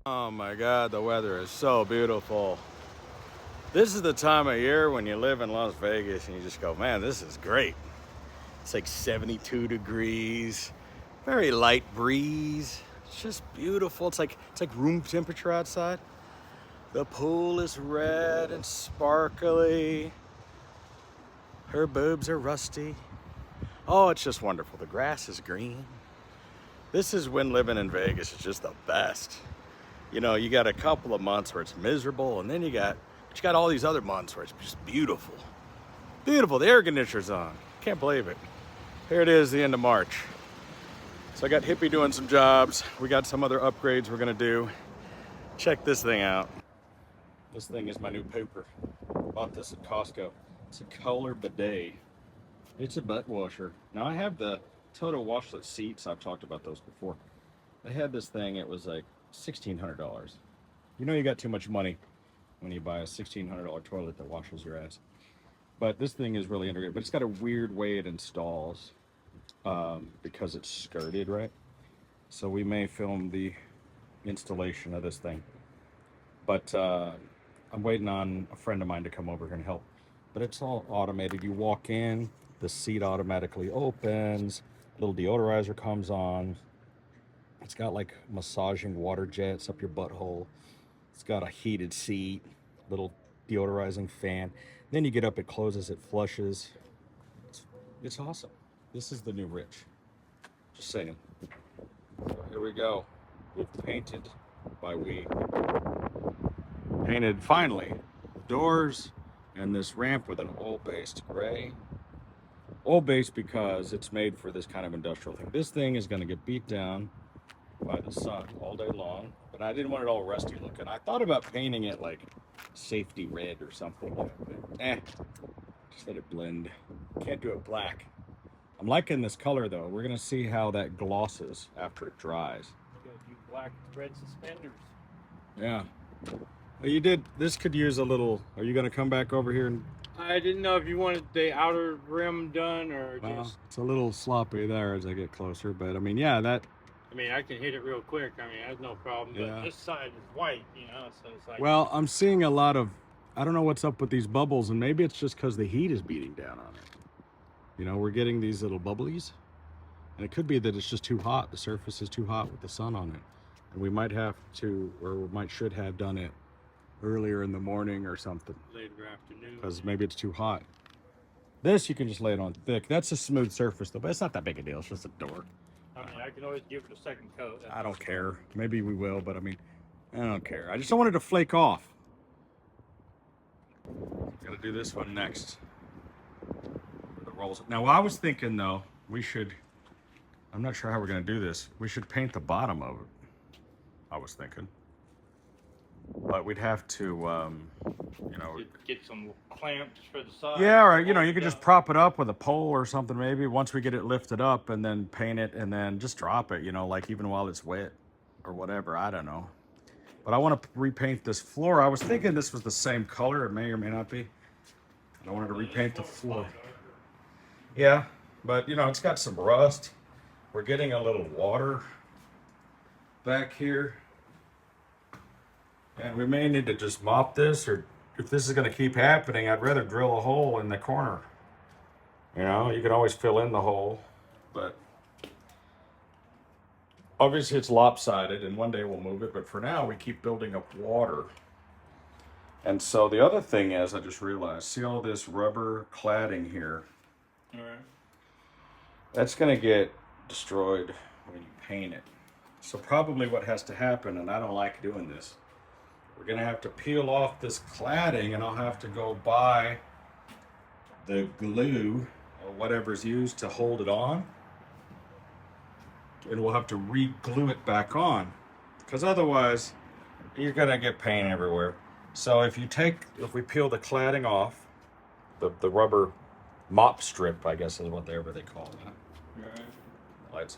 Oh my God, the weather is so beautiful. This is the time of year when you live in Las Vegas and you just go, man, this is great. It's like 72 degrees, very light breeze. It's just beautiful. It's like room temperature outside. The pool is red and sparkly. Her boobs are rusty. Oh, it's just wonderful. The grass is green. This is when living in Vegas is just the best. You know, you got a couple of months where it's miserable, and then you got all these other months where it's just beautiful. Beautiful. The air conditioner's on. Can't believe it. Here it is, the end of March. So I got Hippie doing some jobs. We got some other upgrades we're gonna do. Check this thing out. This thing is my new pooper. Bought this at Costco. It's a Kohler bidet. It's a butt washer. Now I have the Toto washlet seats. I've talked about those before. I had this thing. It was like $1,600. You know you got too much money when you buy a $1,600 toilet that washes your ass. But this thing is really integrated. But it's got a weird way it installs because it's skirted, right? So we may film the installation of this thing. But I'm waiting on a friend of mine to come over here and help. But it's all automated. You walk in, the seat automatically opens, little deodorizer comes on. It's got like massaging water jets up your butthole. It's got a heated seat, little deodorizing fan. Then you get up, it closes, it flushes. It's awesome. This is the new Rich. Just saying. So here we go. We've painted by we. Painted finally the doors and this ramp with an oil-based gray. Oil-based because it's made for this kind of industrial thing. This thing is going to get beat down by the sun all day long, but I didn't want it all rusty looking. I thought about painting it like safety red or something, but just let it blend. Can't do it black. I'm liking this color though. We're gonna see how that glosses after it dries. You gotta do black red suspenders. Yeah. Well, you did. This could use a little. Are you gonna come back over here and? I didn't know if you wanted the outer rim done or Well, just. it's a little sloppy there as I get closer, but I mean, yeah, that. I mean, I can hit it real quick. I mean, that's no problem. But Yeah. this side is white, you know, so it's like. Well, I'm seeing a lot of. I don't know what's up with these bubbles, and maybe it's just because the heat is beating down on it. You know, we're getting these little bubblies, and it could be that it's just too hot. The surface is too hot with the sun on it, and we might have to, or we might should have done it earlier in the morning or something. Later afternoon. Because maybe it's too hot. This you can just lay it on thick. That's a smooth surface though, but it's not that big a deal. It's just a door. I mean, I can always give it a second coat. I don't care. Maybe we will, but I mean, I don't care. I just don't want it to flake off. Gotta do this one next. The rolls. Now, I was thinking though, we should. I'm not sure how we're gonna do this. We should paint the bottom of it. I was thinking, but we'd have to, you know. Get some clamps for the side. Yeah, or you know, you could just prop it up with a pole or something maybe once we get it lifted up and then paint it and then just drop it, you know, like even while it's wet or whatever, I don't know. But I want to repaint this floor. I was thinking this was the same color. It may or may not be. I wanted to repaint the floor. Yeah, but you know, it's got some rust. We're getting a little water back here. And we may need to just mop this, or if this is going to keep happening, I'd rather drill a hole in the corner. You know, you can always fill in the hole, but obviously it's lopsided and one day we'll move it, but for now we keep building up water. And so the other thing is, I just realized, see all this rubber cladding here? All right. That's going to get destroyed when you paint it. So probably what has to happen, and I don't like doing this, we're gonna have to peel off this cladding and I'll have to go buy the glue or whatever's used to hold it on. And we'll have to re-glue it back on because otherwise you're gonna get paint everywhere. So if we peel the cladding off, the rubber mop strip, I guess is whatever they call it. All right. Lights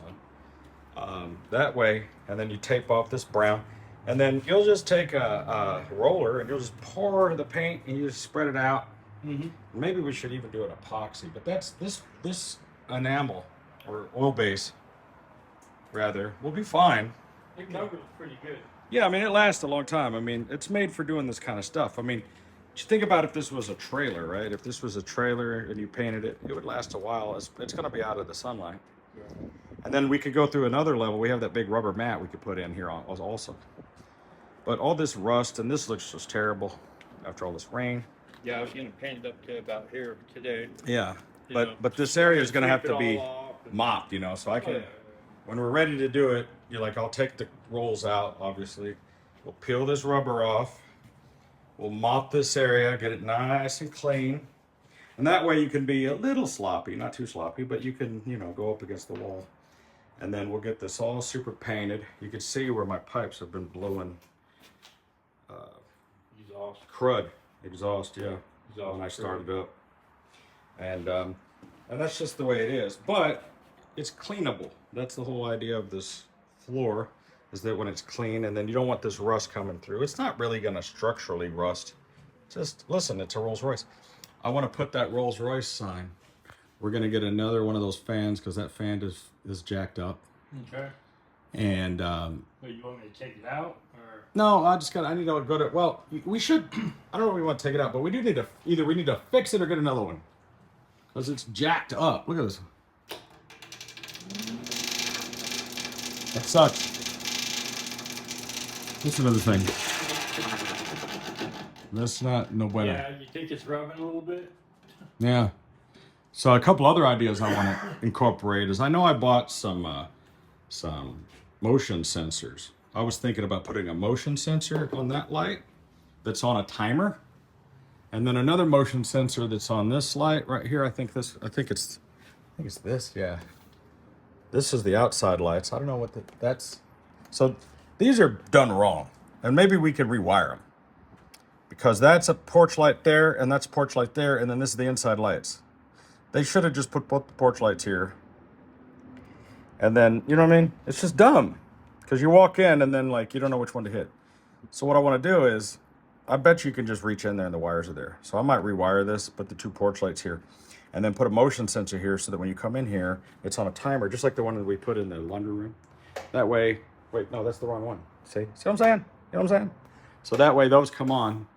on. That way, and then you tape off this brown. And then you'll just take a roller and you'll just pour the paint and you just spread it out. Mm-hmm. Maybe we should even do an epoxy, but that's this enamel or oil base rather will be fine. It covers pretty good. Yeah, I mean, it lasts a long time. I mean, it's made for doing this kind of stuff. I mean, just think about if this was a trailer, right? If this was a trailer and you painted it, it would last a while. It's going to be out of the sunlight. And then we could go through another level. We have that big rubber mat we could put in here also. But all this rust, and this looks just terrible after all this rain. Yeah, I was gonna paint it up to about here today. Yeah, You know, but this area is going to have sweep to it be all off and- mopped, you know, so I can, yeah. when we're ready to do it, you're like, I'll take the rolls out, obviously. We'll peel this rubber off. We'll mop this area, get it nice and clean. And that way you can be a little sloppy, not too sloppy, but you can, you know, go up against the wall. And then we'll get this all super painted. You can see where my pipes have been blowing Exhaust. crud, exhaust, yeah, Exhaust when I crud. started up. And that's just the way it is. But it's cleanable. That's the whole idea of this floor, is that when it's clean, and then you don't want this rust coming through. It's not really going to structurally rust. Just listen, it's a Rolls Royce. I want to put that Rolls Royce sign. We're going to get another one of those fans because that fan is jacked up. Okay. And But you want me to take it out or? no, I need to go to, well, we should, I don't know if we want to take it out, but we do need to, either we need to fix it or get another one. Because it's jacked up. Look at this. That sucks. This is another thing. That's not no bueno. Yeah, you think it's rubbing a little bit? Yeah. So a couple other ideas I want to incorporate is I know I bought some motion sensors. I was thinking about putting a motion sensor on that light that's on a timer, and then another motion sensor that's on this light right here. I think it's this. Yeah. This is the outside lights. I don't know what that's. So these are done wrong, and maybe we could rewire them. Because that's a porch light there, and that's a porch light there, and then this is the inside lights. They should have just put both the porch lights here. And then, you know what I mean? It's just dumb. Because you walk in, and then, like, you don't know which one to hit. So what I want to do is, I bet you can just reach in there, and the wires are there. So I might rewire this, put the two porch lights here, and then put a motion sensor here so that when you come in here, it's on a timer, just like the one that we put in the laundry room. That way, wait, no, that's the wrong one. See what I'm saying? You know what I'm saying? So that way those come on.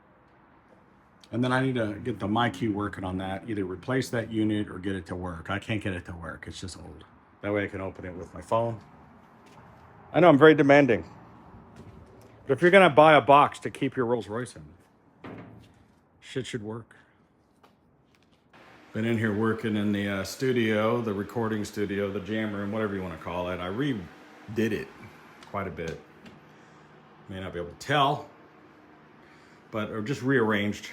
And then I need to get the MyQ working on that. Either replace that unit or get it to work. I can't get it to work. It's just old. That way I can open it with my phone. I know I'm very demanding. But if you're going to buy a box to keep your Rolls Royce in, shit should work. Been in here working in the studio, the recording studio, the jam room, whatever you want to call it. I redid it quite a bit. May not be able to tell, but or just rearranged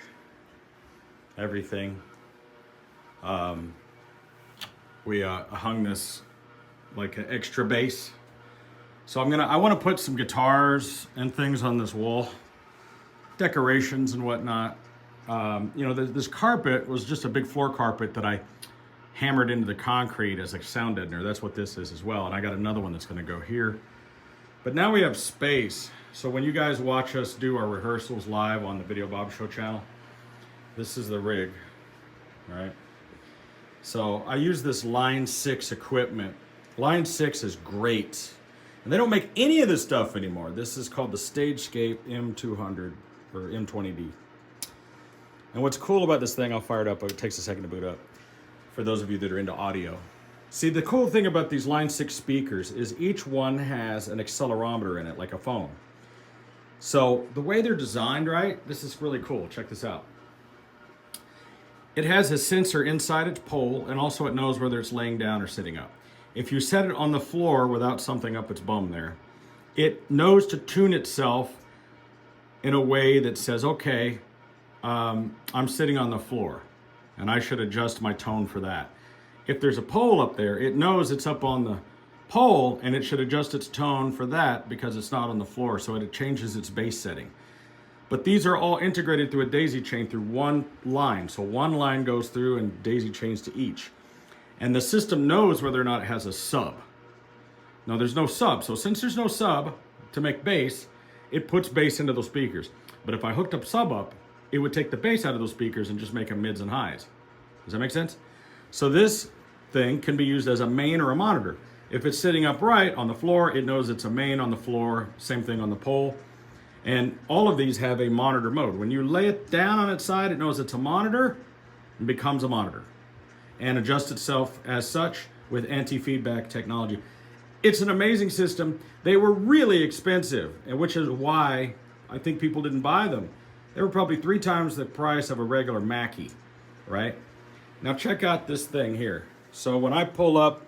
everything. We hung this like an extra bass. So I want to put some guitars and things on this wall, decorations and whatnot. You know, this carpet was just a big floor carpet that I hammered into the concrete as a sound deadener. That's what this is as well. And I got another one that's going to go here. But now we have space. So when you guys watch us do our rehearsals live on the Videobob Show channel, this is the rig, right? So I use this Line 6 equipment. Line 6 is great. And they don't make any of this stuff anymore. This is called the Stagescape M200 or M20D. And what's cool about this thing, I'll fire it up, but it takes a second to boot up for those of you that are into audio. See, the cool thing about these Line 6 speakers is each one has an accelerometer in it, like a phone. So the way they're designed, right, this is really cool. Check this out. It has a sensor inside its pole, and also it knows whether it's laying down or sitting up. If you set it on the floor without something up its bum there, it knows to tune itself in a way that says, okay, I'm sitting on the floor, and I should adjust my tone for that. If there's a pole up there, it knows it's up on the pole, and it should adjust its tone for that because it's not on the floor, so it changes its bass setting. But these are all integrated through a daisy chain through one line. So one line goes through and daisy chains to each. And the system knows whether or not it has a sub. Now there's no sub. So since there's no sub to make bass, it puts bass into those speakers. But if I hooked up sub up, it would take the bass out of those speakers and just make them mids and highs. Does that make sense? So this thing can be used as a main or a monitor. If it's sitting upright on the floor, it knows it's a main on the floor, same thing on the pole. And all of these have a monitor mode. When you lay it down on its side, it knows it's a monitor and becomes a monitor and adjusts itself as such with anti-feedback technology. It's an amazing system. They were really expensive, and which is why I think people didn't buy them. They were probably 3 times the price of a regular Mackie, right? Now check out this thing here. So when I pull up,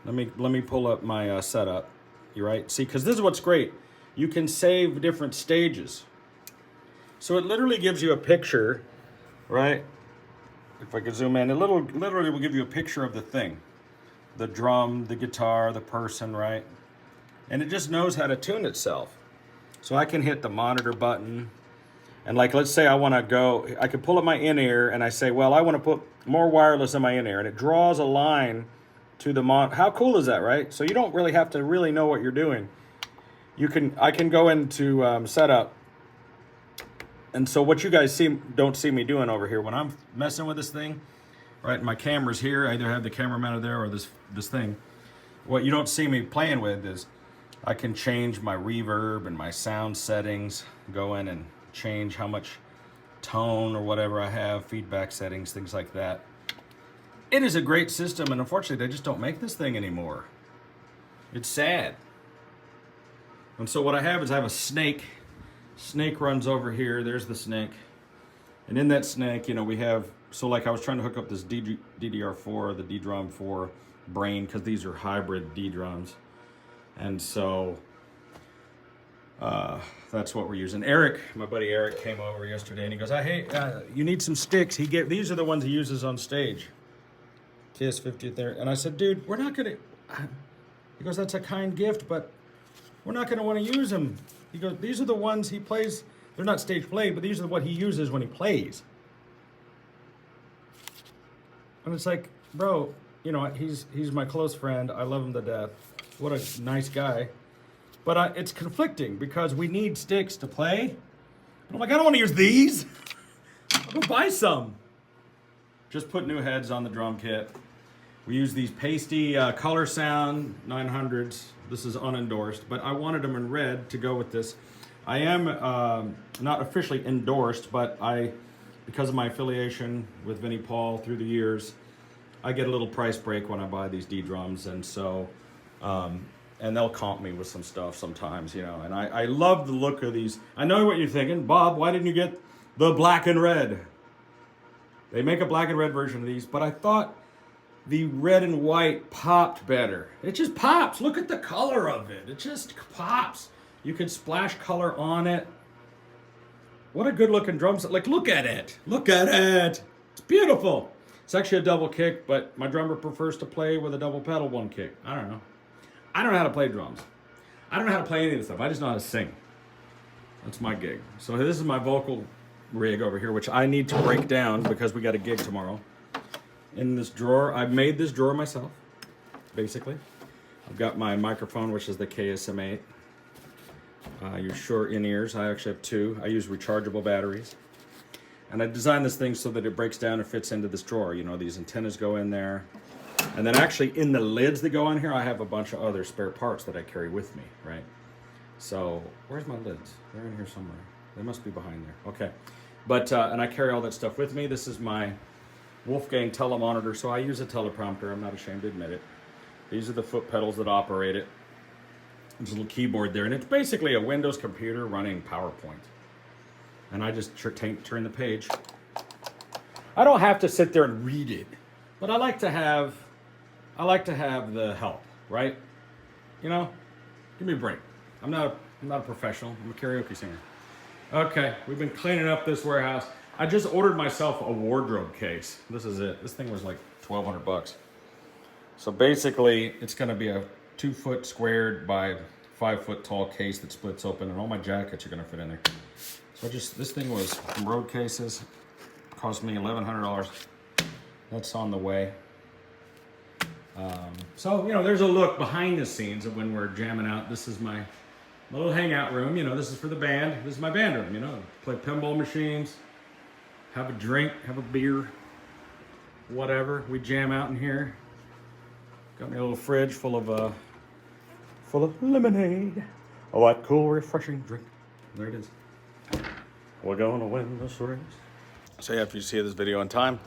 let me pull up my setup. You right? See, because this is what's great. You can save different stages. So it literally gives you a picture, right? If I could zoom in, it literally will give you a picture of the thing. The drum, the guitar, the person, right? And it just knows how to tune itself. So I can hit the monitor button. And like, let's say I want to go, I can pull up my in-ear and I say, well, I want to put more wireless in my in-ear. And it draws a line to the How cool is that, right? So you don't really have to really know what you're doing. I can go into setup. And so what you guys don't see me doing over here, when I'm messing with this thing, right, my camera's here, I either have the camera mounted there or this thing. What you don't see me playing with is I can change my reverb and my sound settings, go in and change how much tone or whatever I have, feedback settings, things like that. It is a great system, and unfortunately, they just don't make this thing anymore. It's sad. And so what I have is I have a snake. Snake runs over here. There's the snake. And in that snake, we have, so like I was trying to hook up this DDR4, the D-Drum 4 brain, because these are hybrid D-drums. And so that's what we're using. Eric, my buddy Eric, came over yesterday and he goes, hey, you need some sticks. These are the ones he uses on stage. Kiss 50th there. And I said, dude, we're not going to, he goes, that's a kind gift, but we're not going to want to use them. He goes, these are the ones he plays. They're not stage played, but these are what he uses when he plays. And it's like, bro, he's my close friend. I love him to death. What a nice guy. But it's conflicting because we need sticks to play. And I'm like, I don't want to use these. I'll go buy some. Just put new heads on the drum kit. We use these pasty Color Sound 900s. This is unendorsed, but I wanted them in red to go with this. I am not officially endorsed, but because of my affiliation with Vinnie Paul through the years, I get a little price break when I buy these D-drums, and so, and they'll comp me with some stuff sometimes, and I love the look of these. I know what you're thinking, Bob, why didn't you get the black and red? They make a black and red version of these, but I thought the red and white popped better. It just pops. Look at the color of it. It just pops. You can splash color on it. What a good looking drum set. Like, look at it. Look at it. It's beautiful. It's actually a double kick, but my drummer prefers to play with a double pedal one kick. I don't know. I don't know how to play drums. I don't know how to play any of this stuff. I just know how to sing. That's my gig. So this is my vocal rig over here, which I need to break down because we got a gig tomorrow. In this drawer, I've made this drawer myself, basically. I've got my microphone, which is the KSM8. Your short in-ears, I actually have 2. I use rechargeable batteries. And I designed this thing so that it breaks down and fits into this drawer. These antennas go in there. And then actually in the lids that go on here, I have a bunch of other spare parts that I carry with me, right? So, where's my lids? They're in here somewhere. They must be behind there. Okay. But, and I carry all that stuff with me. This is my Wolfgang telemonitor, so I use a teleprompter. I'm not ashamed to admit it. These are the foot pedals that operate it. There's a little keyboard there, and it's basically a Windows computer running PowerPoint. And I just turn the page. I don't have to sit there and read it, but I like to have the help, right? Give me a break. I'm not a professional. I'm a karaoke singer. Okay, we've been cleaning up this warehouse. I just ordered myself a wardrobe case. This is it. This thing was like $1,200. So basically, it's going to be a 2-foot squared by 5-foot tall case that splits open, and all my jackets are going to fit in there. So this thing was from Road Cases. Cost me $1,100. That's on the way. So there's a look behind the scenes of when we're jamming out. This is my little hangout room. This is for the band. This is my band room. Play pinball machines. Have a drink, have a beer, whatever. We jam out in here. Got me a little fridge full of lemonade. A white, cool, refreshing drink. There it is. We're gonna win this race. So yeah, if you see this video in time,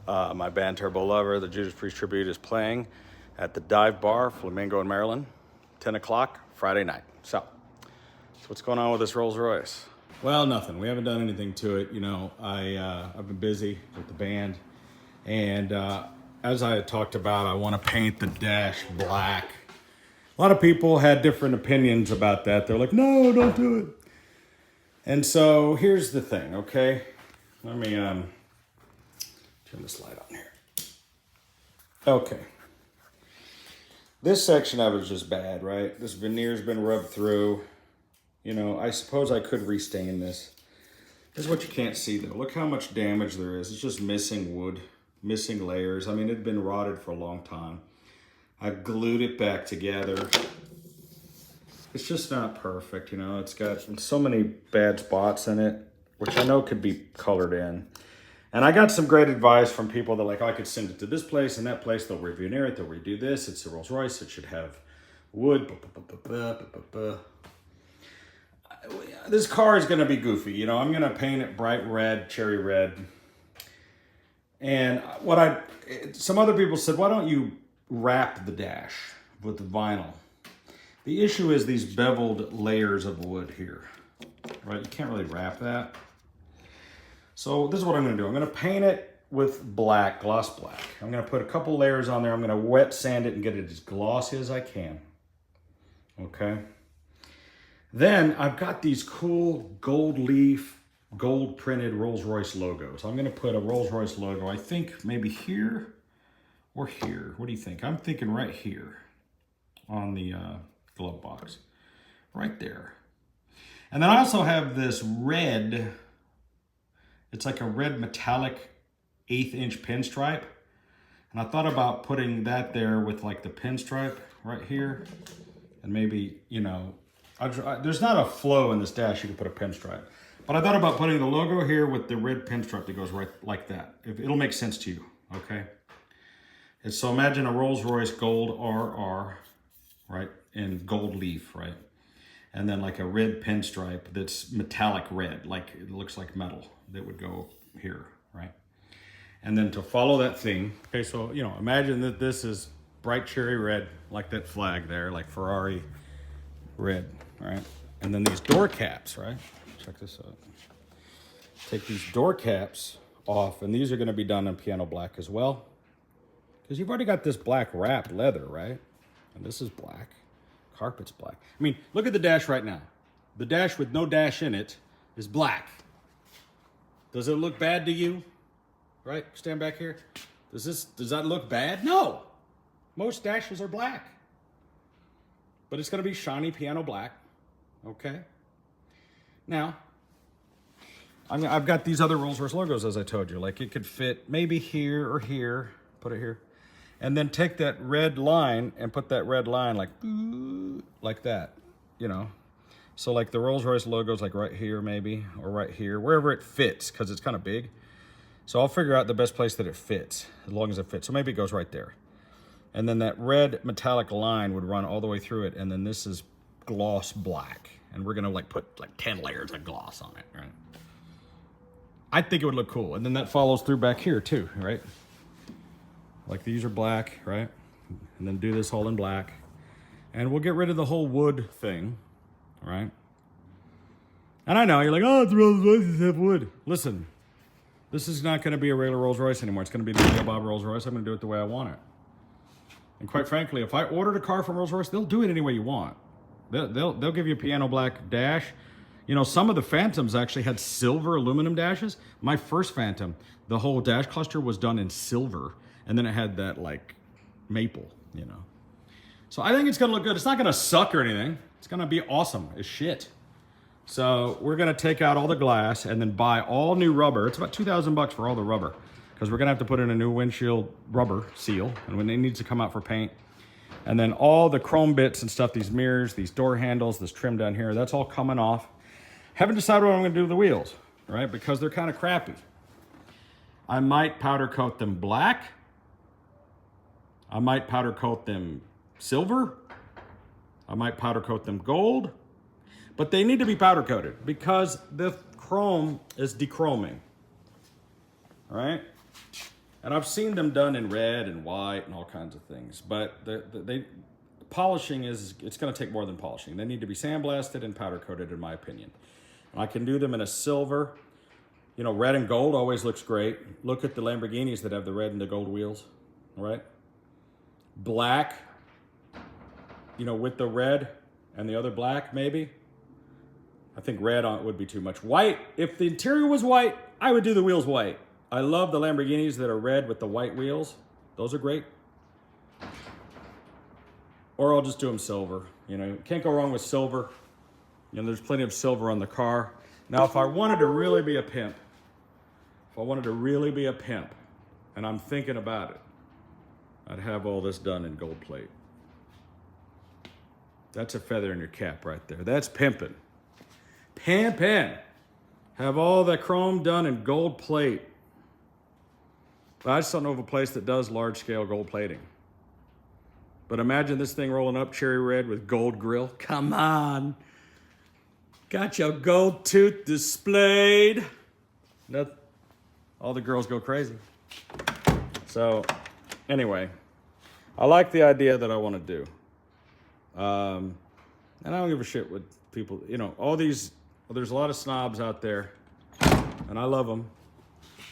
my band Turbo Lover, the Judas Priest tribute, is playing at the Dive Bar, Flamingo in Maryland, 10 o'clock Friday night. So what's going on with this Rolls Royce? Well, nothing. We haven't done anything to it. You know, I've been busy with the band, and as I had talked about, I want to paint the dash black. A lot of people had different opinions about that. They're like, no, don't do it. And so here's the thing, okay? Let me turn this light on here. Okay. This section of it is just bad, right? This veneer's been rubbed through. You know, I suppose I could restain this. This is what you can't see though. Look how much damage there is. It's just missing wood, missing layers. I mean, it'd been rotted for a long time. I glued it back together. It's just not perfect, you know. It's got so many bad spots in it, which I know could be colored in. And I got some great advice from people that like, oh, I could send it to this place and that place. They'll reveneer it. They'll redo this. It's a Rolls Royce. It should have wood. This car is going to be goofy. You know, I'm going to paint it bright red, cherry red. And some other people said, why don't you wrap the dash with the vinyl? The issue is these beveled layers of wood here, right? You can't really wrap that. So this is what I'm gonna do. I'm gonna paint it with black, gloss black. I'm gonna put a couple layers on there. I'm gonna wet sand it and get it as glossy as I can, okay? Then I've got these cool gold leaf, gold printed Rolls Royce logos. I'm gonna put a Rolls Royce logo, I think maybe here or here. What do you think? I'm thinking right here on the glove box, right there. And then I also have this red, it's like a red metallic 1/8 inch pinstripe. And I thought about putting that there with like the pinstripe right here. And maybe, you know, there's not a flow in this dash you can put a pinstripe. But I thought about putting the logo here with the red pinstripe that goes right like that. It'll make sense to you, okay? So imagine a Rolls Royce gold RR, right? And gold leaf, right? And then like a red pinstripe that's metallic red, like it looks like metal that would go here, right? And then to follow that theme, okay, so, you know, imagine that this is bright cherry red, like that flag there, like Ferrari red, right? And then these door caps, right? Check this out. Take these door caps off, and these are gonna be done in piano black as well. Because you've already got this black wrapped leather, right? And this is black. Carpet's black. I mean, look at the dash right now. The dash with no dash in it is black. Does it look bad to you? Right? Stand back here. Does that look bad? No. Most dashes are black. But it's going to be shiny piano black. Okay? Now, I've got these other Rolls Royce logos, as I told you. Like, it could fit maybe here or here. Put it here. And then take that red line and put that red line like that, you know. So like the Rolls Royce logo's like right here maybe, or right here, wherever it fits, because it's kind of big. So I'll figure out the best place that it fits, as long as it fits. So maybe it goes right there. And then that red metallic line would run all the way through it, and then this is gloss black. And we're gonna like put like 10 layers of gloss on it, right? I think it would look cool. And then that follows through back here too, right? Like these are black, right? And then do this all in black. And we'll get rid of the whole wood thing, right? And I know, you're like, oh, it's Rolls Royces have wood. Listen, this is not gonna be a regular Rolls Royce anymore. It's gonna be the Videobob Rolls Royce. I'm gonna do it the way I want it. And quite frankly, if I ordered a car from Rolls Royce, they'll do it any way you want. They'll give you a piano black dash. You know, some of the Phantoms actually had silver aluminum dashes. My first Phantom, the whole dash cluster was done in silver. And then it had that like maple, you know. So I think it's gonna look good. It's not gonna suck or anything. It's gonna be awesome as shit. So we're gonna take out all the glass and then buy all new rubber. It's about $2,000 for all the rubber, because we're gonna have to put in a new windshield rubber seal, and when it needs to come out for paint. And then all the chrome bits and stuff, these mirrors, these door handles, this trim down here, that's all coming off. Haven't decided what I'm gonna do with the wheels, right? Because they're kind of crappy. I might powder coat them black. I might powder coat them silver. I might powder coat them gold. But they need to be powder coated because the chrome is dechroming. All right? And I've seen them done in red and white and all kinds of things. But polishing it's going to take more than polishing. They need to be sandblasted and powder coated, in my opinion. And I can do them in a silver. You know, red and gold always looks great. Look at the Lamborghinis that have the red and the gold wheels, all right? Black, you know, with the red and the other black, maybe. I think red on it would be too much. White, if the interior was white, I would do the wheels white. I love the Lamborghinis that are red with the white wheels. Those are great. Or I'll just do them silver. You know, can't go wrong with silver. You know, there's plenty of silver on the car. Now, if I wanted to really be a pimp, and I'm thinking about it, I'd have all this done in gold plate. That's a feather in your cap right there. That's pimping. Pimping. Have all the chrome done in gold plate. But I just don't know of a place that does large-scale gold plating. But imagine this thing rolling up cherry red with gold grill. Come on. Got your gold tooth displayed. All the girls go crazy. So, anyway, I like the idea that I want to do. And I don't give a shit what people, you know, there's a lot of snobs out there, and I love them.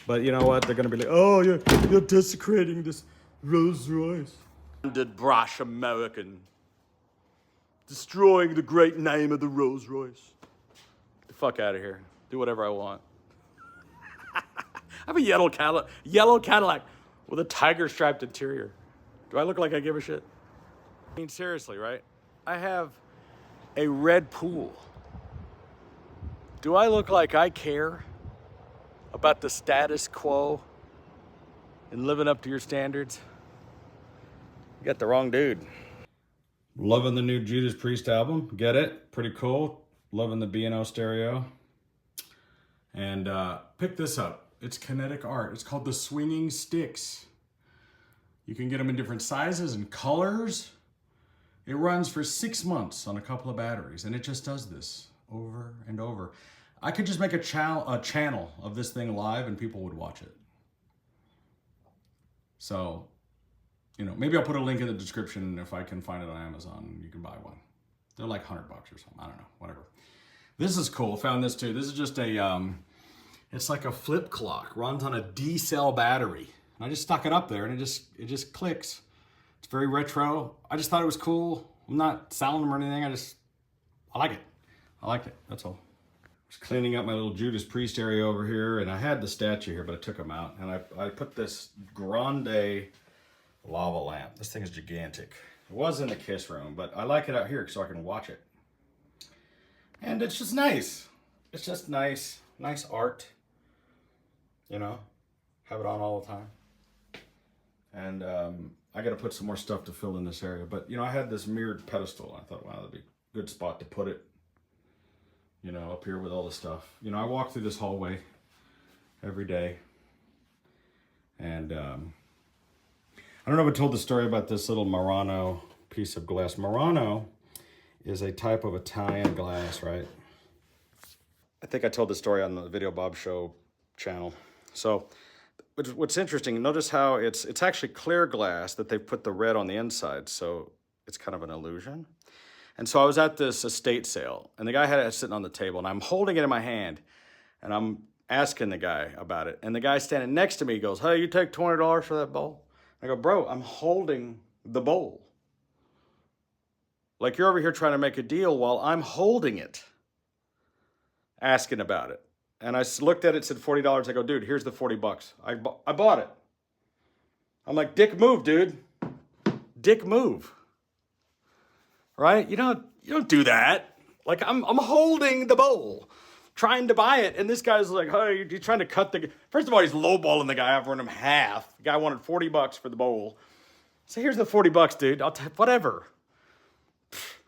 But you know what? They're going to be like, oh, you're desecrating this Rolls Royce. Standard brash American. Destroying the great name of the Rolls Royce. Get the fuck out of here. Do whatever I want. I have a yellow Cadillac with a tiger striped interior. Do I look like I give a shit? I mean, seriously, right? I have a red pool. Do I look like I care about the status quo and living up to your standards? You got the wrong dude. Loving the new Judas Priest album. Get it? Pretty cool. Loving the B&O stereo. And pick this up. It's kinetic art. It's called the Swinging Sticks. You can get them in different sizes and colors. It runs for 6 months on a couple of batteries, and it just does this over and over. I could just make a channel of this thing live and people would watch it. So, you know, maybe I'll put a link in the description if I can find it on Amazon. You can buy one. They're like $100 or something. I don't know, whatever. This is cool. Found this too. This is just a, it's like a flip clock. Runs on a D-cell battery. And I just stuck it up there and it just clicks. It's very retro. I just thought it was cool. I'm not selling them or anything. I like it. I liked it. That's all. Just cleaning up my little Judas Priest area over here, and I had the statue here, but I took him out, and I put this grande lava lamp. This thing is gigantic. It was in the Kiss room, but I like it out here so I can watch it. And it's just nice. It's just nice art. You know, have it on all the time. And I got to put some more stuff to fill in this area. But, you know, I had this mirrored pedestal. I thought, wow, that'd be a good spot to put it. You know, up here with all the stuff. You know, I walk through this hallway every day. And I don't know if I told the story about this little Murano piece of glass. Murano is a type of Italian glass, right? I think I told the story on the Videobob show channel. So what's interesting, notice how it's actually clear glass that they've put the red on the inside. So it's kind of an illusion. And so I was at this estate sale, and the guy had it sitting on the table, and I'm holding it in my hand, and I'm asking the guy about it. And the guy standing next to me goes, hey, you take $20 for that bowl? I go, bro, I'm holding the bowl. Like, you're over here trying to make a deal while I'm holding it, asking about it. And I looked at it, said $40. I go, dude, here's the $40. I bought it. I'm like, dick move, dude. Dick move. Right? You don't do that. Like, I'm holding the bowl, trying to buy it, and this guy's like, hey, you're trying to cut the... First of all, he's lowballing the guy, offering him half. The guy wanted $40 for the bowl. So here's the $40, dude. Whatever.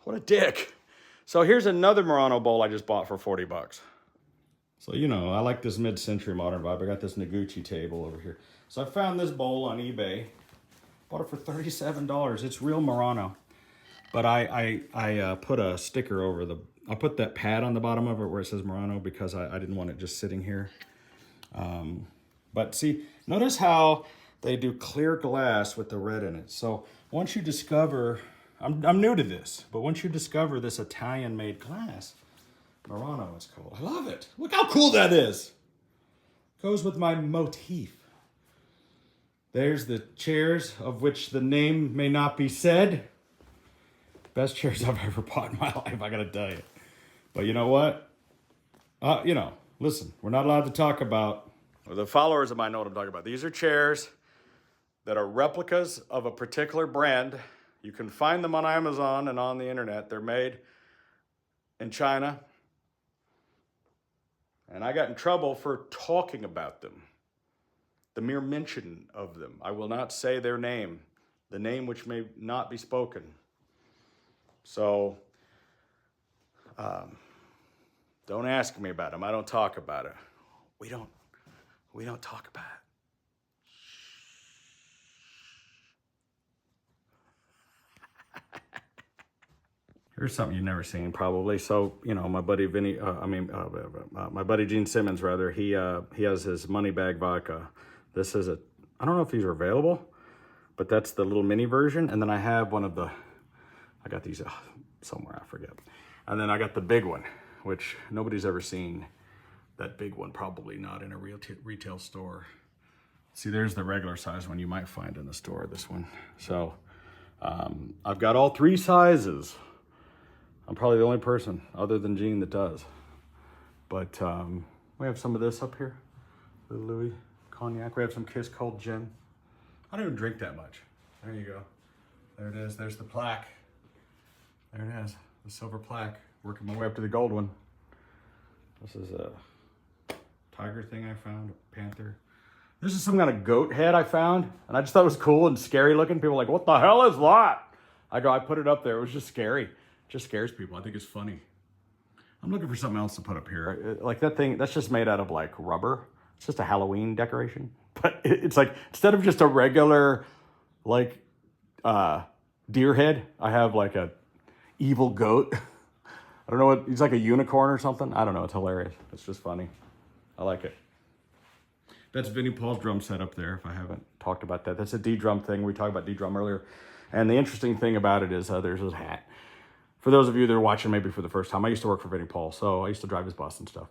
What a dick. So here's another Murano bowl I just bought for $40. So, you know, I like this mid-century modern vibe. I got this Noguchi table over here. So I found this bowl on eBay. Bought it for $37. It's real Murano. But I put a sticker over the... I put that pad on the bottom of it where it says Murano because I didn't want it just sitting here. But see, notice how they do clear glass with the red in it. So once you discover... I'm new to this, but once you discover this Italian-made glass, Murano it's called. I love it. Look how cool that is. Goes with my motif. There's the chairs of which the name may not be said. Best chairs I've ever bought in my life, I gotta tell you. But you know what? Listen, we're not allowed to talk about... Well, the followers of mine know what I'm talking about. These are chairs that are replicas of a particular brand. You can find them on Amazon and on the internet. They're made in China. And I got in trouble for talking about them. The mere mention of them. I will not say their name. The name which may not be spoken. So, don't ask me about them. I don't talk about it. We don't talk about it. Here's something you've never seen, probably. So, you know, my buddy my buddy Gene Simmons, rather, he has his money bag vodka. This is I don't know if these are available, but that's the little mini version. And then I have one of the, I got these somewhere, I forget. And then I got the big one, which nobody's ever seen. That big one, probably not in a retail store. See, there's the regular size one you might find in the store, this one. So, I've got all three sizes. I'm probably the only person other than Gene that does. But we have some of this up here. The Louis Cognac. We have some Kiss Cold Gin. I don't even drink that much. There you go. There it is. There's the plaque. There it is. The silver plaque. Working my way up to the gold one. This is a tiger thing I found. A panther. This is some kind of goat head I found. And I just thought it was cool and scary looking. People were like, what the hell is that? I put it up there. It was just scary. Just scares people. I think it's funny. I'm looking for something else to put up here. Like that thing, that's just made out of like rubber. It's just a Halloween decoration. But it's like, instead of just a regular like deer head, I have like a evil goat. I don't know what, he's like a unicorn or something. I don't know, it's hilarious. It's just funny. I like it. That's Vinnie Paul's drum set up there, if I haven't talked about that. That's a D-drum thing. We talked about D-drum earlier. And the interesting thing about it is there's his hat. For those of you that are watching maybe for the first time, I used to work for Vinnie Paul, so I used to drive his bus and stuff.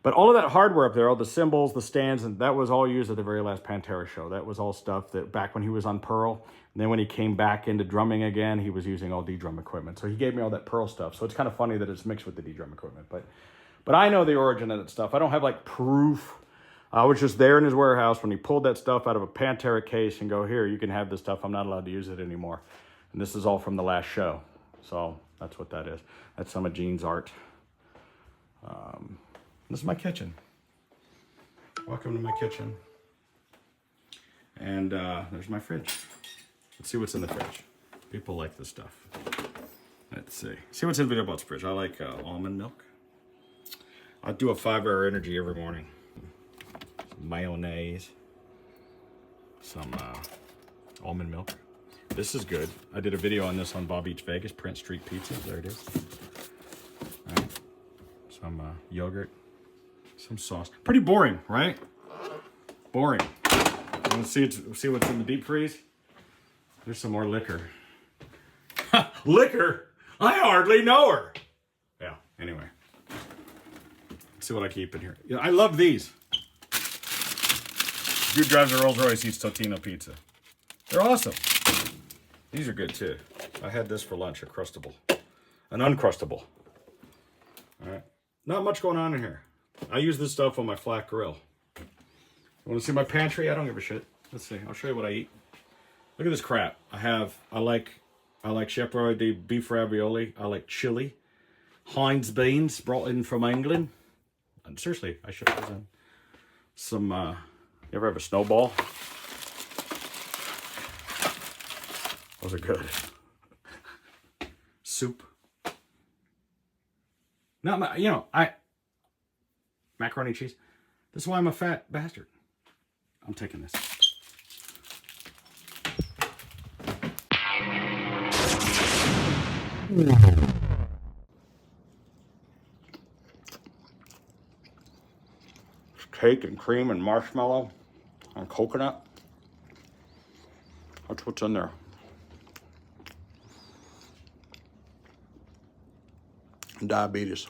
But all of that hardware up there, all the cymbals, the stands, and that was all used at the very last Pantera show. That was all stuff that back when he was on Pearl. And then when he came back into drumming again, he was using all D-drum equipment. So he gave me all that Pearl stuff. So it's kind of funny that it's mixed with the D-drum equipment. But I know the origin of that stuff. I don't have like proof. I was just there in his warehouse when he pulled that stuff out of a Pantera case and go, here, you can have this stuff. I'm not allowed to use it anymore. And this is all from the last show. So that's what that is. That's some of Gene's art. This is my kitchen. Welcome to my kitchen. And there's my fridge. Let's see what's in the fridge. People like this stuff. Let's see. See what's in Videobob's fridge. I like almond milk. I do a 5-hour energy every morning. Some mayonnaise. Some almond milk. This is good. I did a video on this on Bob Eats Vegas, Prince Street Pizza. There it is. All right. Some yogurt. Some sauce. Pretty boring, right? Boring. Let's see what's in the deep freeze. There's some more liquor. Liquor? I hardly know her. Yeah, anyway. Let's see what I keep in here. Yeah, I love these. Dude drives a Rolls Royce, eats Totino pizza. They're awesome. These are good too. I had this for lunch, a Crustable. An Uncrustable. All right. Not much going on in here. I use this stuff on my flat grill. You want to see my pantry? I don't give a shit. Let's see. I'll show you what I eat. Look at this crap. I like Chef Boyardee beef ravioli. I like chili. Heinz beans brought in from England. And seriously, I should put those in. Some, you ever have a snowball? Those are good. Soup. Not, you know, macaroni and cheese. This is why I'm a fat bastard. I'm taking this. Cake and cream and marshmallow and coconut. That's what's in there. Diabetes.